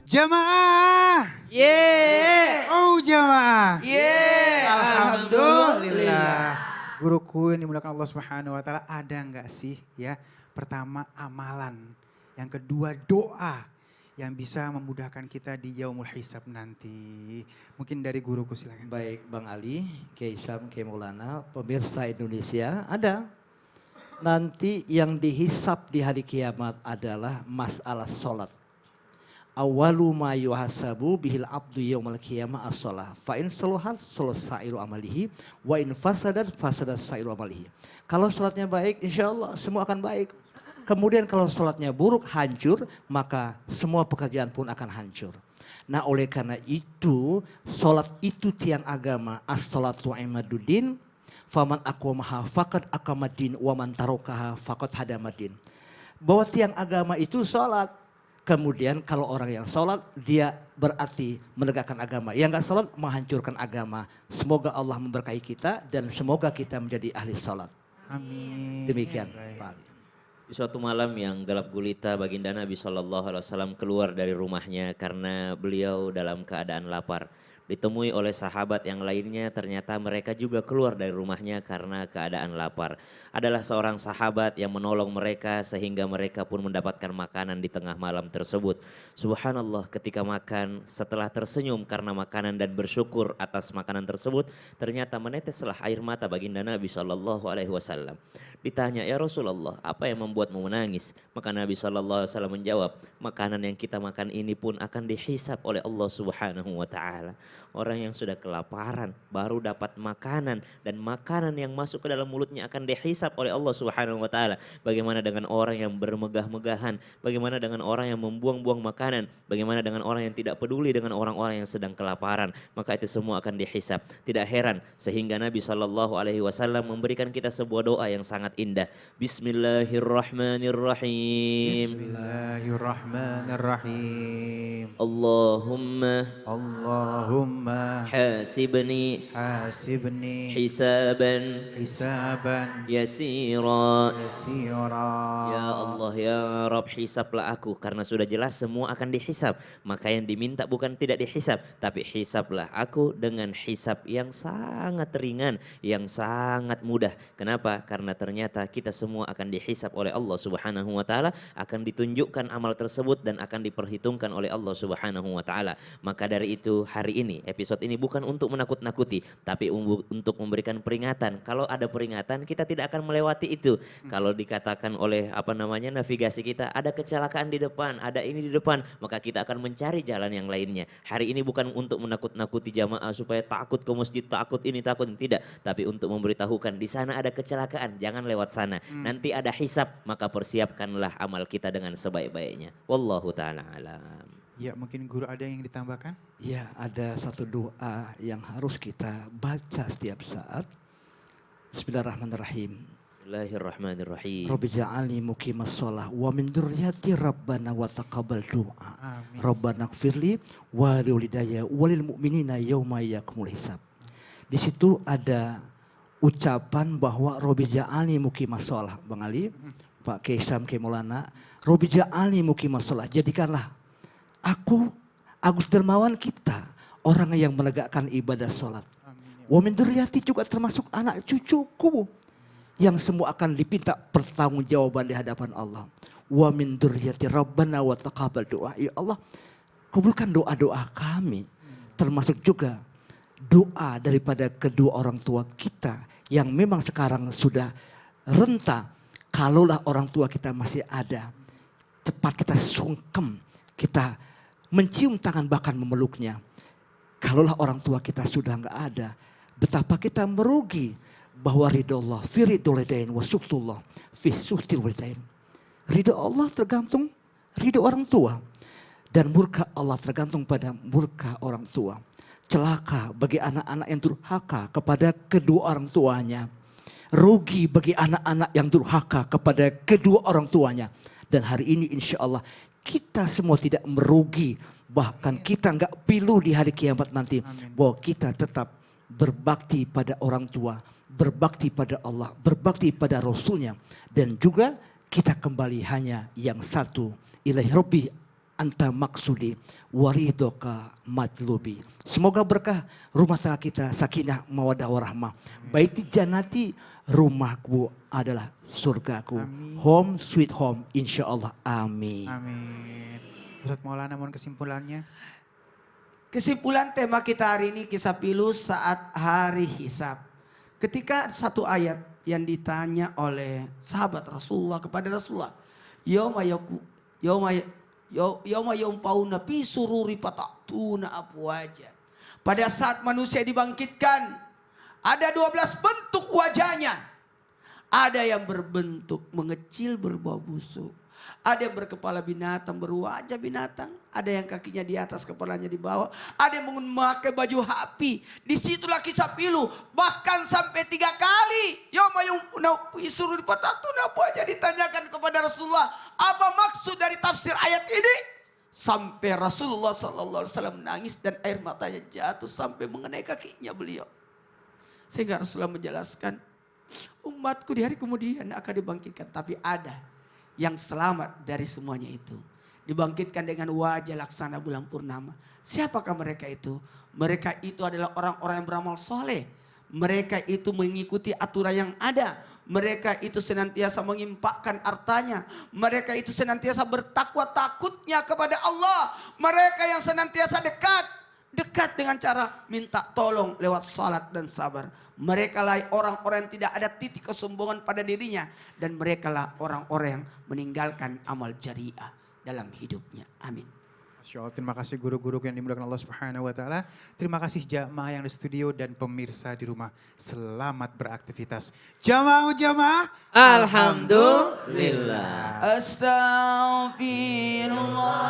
Jamaah. Yeah. Oh jamaah. Yeah. Alhamdulillah. Guruku yang dimuliakan Allah Subhanahu wa taala, ada enggak sih ya? Pertama amalan, yang kedua doa yang bisa memudahkan kita di yaumul hisab nanti. Mungkin dari guruku silakan. Baik Bang Ali, Kiai Syam, Kiai Maulana, pemirsa Indonesia, ada. Nanti yang dihisab di hari kiamat adalah masalah sholat. Awalu ma yuhasabu bihil abdu yaumal qiyamah as-shalah. Fa in salahat sa'iru amalihi wa in fasadat sa'iru amalihi. Kalau sholatnya baik, insya Allah semua akan baik. Kemudian kalau sholatnya buruk, hancur, maka semua pekerjaan pun akan hancur. Nah oleh karena itu, sholat itu tiang agama. As-sholatu imaduddin, faman aqwamaha faqad aqamaddin, wa man tarokaha faqad hadamaddin. Bahwa tiang agama itu sholat. Kemudian kalau orang yang sholat, dia berarti menegakkan agama. Yang gak sholat menghancurkan agama. Semoga Allah memberkahi kita dan semoga kita menjadi ahli sholat. Amin. Demikian Pak Ali. Di suatu malam yang gelap gulita, baginda Nabi SAW keluar dari rumahnya karena beliau dalam keadaan lapar. Ditemui oleh sahabat yang lainnya, ternyata mereka juga keluar dari rumahnya karena keadaan lapar. Adalah seorang sahabat yang menolong mereka sehingga mereka pun mendapatkan makanan di tengah malam tersebut. Subhanallah, ketika makan setelah tersenyum karena makanan dan bersyukur atas makanan tersebut, ternyata meneteslah air mata baginda Nabi SAW. Ditanya, ya Rasulullah, apa yang membuatmu menangis? Maka Nabi SAW menjawab, makanan yang kita makan ini pun akan dihisab oleh Allah Subhanahu wa Ta'ala. Orang yang sudah kelaparan baru dapat makanan dan makanan yang masuk ke dalam mulutnya akan dihisab oleh Allah Subhanahu wa Ta'ala. Bagaimana dengan orang yang bermegah-megahan? Bagaimana dengan orang yang membuang-buang makanan? Bagaimana dengan orang yang tidak peduli dengan orang-orang yang sedang kelaparan? Maka itu semua akan dihisab. Tidak heran sehingga Nabi SAW memberikan kita sebuah doa yang sangat indah. Bismillahirrahmanirrahim. Bismillahirrahmanirrahim. Allahumma hasibni hisaban yasira. Ya Allah ya Rabb, hisablah aku karena sudah jelas semua akan dihisab. Maka yang diminta bukan tidak dihisab, tapi hisablah aku dengan hisab yang sangat ringan, yang sangat mudah. Kenapa? Karena ternyata kita semua akan dihisab oleh Allah Subhanahu wa Ta'ala, akan ditunjukkan amal tersebut dan akan diperhitungkan oleh Allah Subhanahu wa Ta'ala. Maka dari itu hari ini, episode ini bukan untuk menakut-nakuti, tapi untuk memberikan peringatan. Kalau ada peringatan, kita tidak akan melewati itu. Kalau dikatakan oleh navigasi kita, ada kecelakaan di depan, ada ini di depan, maka kita akan mencari jalan yang lainnya. Hari ini bukan untuk menakut-nakuti jamaah supaya takut ke masjid, takut ini, takut ini, tidak. Tapi untuk memberitahukan di sana ada kecelakaan, jangan lewat sana. Nanti ada hisab, maka persiapkanlah amal kita dengan sebaik-baiknya. Wallahu ta'ala alam. Ya mungkin guru ada yang ditambahkan? Ya ada satu doa yang harus kita baca setiap saat. Bismillahirrahmanirrahim. Bismillahirrahmanirrahim. Rabbi ja'alni muqimas shalah wa min dzurriyyati rabbana wa taqabbal du'a. Amin. Rabbana ighfirli wa liwalidayya walil mu'minina yauma yaqumul hisab. Di situ ada ucapan bahwa Rabbi ja'alni muqimas shalah. Bang Ali, Pak Kiai Syam, Kiai Maulana, Rabbi ja'alni muqimas shalah. Jadikanlah aku, Agus Dermawan kita, orang yang menegakkan ibadah sholat. Wa min dzurriyyati juga termasuk anak cucuku yang semua akan dipinta pertanggungjawaban di hadapan Allah. Wa min dzurriyyati rabbana wa taqabbal doa. Ya Allah, kabulkan doa-doa kami. Termasuk juga doa daripada kedua orang tua kita yang memang sekarang sudah renta. Kalaulah orang tua kita masih ada, cepat kita sungkem, kita mencium tangan bahkan memeluknya. Kalaulah orang tua kita sudah enggak ada, betapa kita merugi bahwa ridho Allah fi ridho walidain wa suktullah fi suktil walidain. Ridho Allah tergantung ridho orang tua dan murka Allah tergantung pada murka orang tua. Celaka bagi anak-anak yang durhaka kepada kedua orang tuanya. Rugi bagi anak-anak yang durhaka kepada kedua orang tuanya. Dan hari ini insya Allah kita semua tidak merugi, bahkan kita enggak pilu di hari kiamat nanti. Amin. Bahwa kita tetap berbakti pada orang tua, berbakti pada Allah, berbakti pada Rasulnya. Dan juga kita kembali hanya yang satu, ilahi Rabbi anta maksudi waridoka matlubi. Semoga berkah rumah tangga kita, sakinah mawaddah warahmah. Baiti jannati, rumahku adalah surgaku. Amin. Home sweet home, insya Allah. Amin. Amin. Ustadz Maulana, mohon kesimpulannya. Kesimpulan tema kita hari ini kisah pilu saat hari hisab. Ketika satu ayat yang ditanya oleh sahabat Rasulullah kepada Rasulullah. Yauma yumpauna fi sururi fatatuna afwaja. Pada saat manusia dibangkitkan, ada 12 bentuk wajahnya. Ada yang berbentuk mengecil berbau busuk. Ada yang berkepala binatang, berwajah binatang. Ada yang kakinya di atas, kepalanya di bawah. Ada yang memakai baju api. Disitulah kisah pilu. Bahkan sampai 3 kali. Disuruh dipatahkan apa aja ditanyakan kepada Rasulullah. Apa maksud dari tafsir ayat ini? Sampai Rasulullah SAW menangis dan air matanya jatuh sampai mengenai kakinya beliau. Sehingga Rasulullah menjelaskan. Umatku di hari kemudian akan dibangkitkan. Tapi ada yang selamat dari semuanya itu. Dibangkitkan dengan wajah laksana bulan purnama. Siapakah mereka itu? Mereka itu adalah orang-orang yang beramal soleh. Mereka itu mengikuti aturan yang ada. Mereka itu senantiasa mengimpakkan hartanya. Mereka itu senantiasa bertakwa takutnya kepada Allah. Mereka yang senantiasa dekat dengan cara minta tolong lewat salat dan sabar. Mereka lah orang-orang yang tidak ada titik kesombongan pada dirinya. Dan mereka lah orang-orang yang meninggalkan amal jariah dalam hidupnya. Amin. Masya Allah, terima kasih guru-guru yang dimuliakan Allah Subhanahu wa Ta'ala. Terima kasih jamaah yang di studio dan pemirsa di rumah. Selamat beraktivitas. Jamaah. Alhamdulillah. Astaghfirullah.